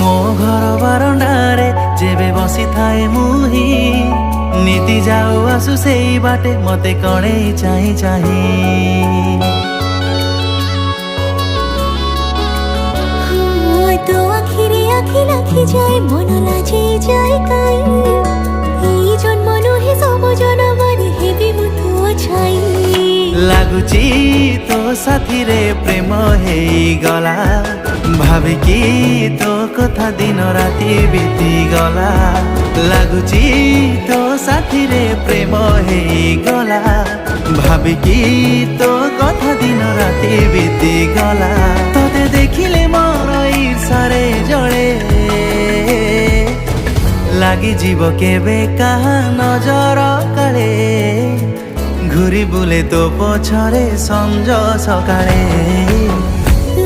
ମୋ ଘର ବାରଣ୍ଡାରେ ଯେବେ ବସିଥାଏ ମୁହିଁ, ନିତି ଯାଉ ଆସୁ ସେଇ ବାଟେ ମତେ କଣେଇ ଚାହିଁ ଚାହିଁ। তো আখিরে আখি লাখি যায় মন লাজি যায় কাই, এই জন্ম নহে সব জনমরে হেবি মু তো ছাই। ଲାଗୁଛି ତୋ ସାଥିରେ ପ୍ରେମ ହେଇଗଲା, ଭାବିକି ତୋ କଥା ଦିନ ରାତି ବିତିଗଲା। ଲାଗୁଛି ତୋ ସାଥିରେ ପ୍ରେମ ହେଇଗଲା, ଭାବିକି ତୋ କଥା ଦିନ ରାତି ବିତିଗଲା। ତତେ ଦେଖିଲେ ମୋର ଈର୍ଷାରେ ଜଳେ, ଲାଗିଯିବ କେବେ କାହା ନଜର କାଳେ। ଘୁରି ବୁଲେ ତୋ ପଛରେ ସଞ୍ଜ ସକାଳେ।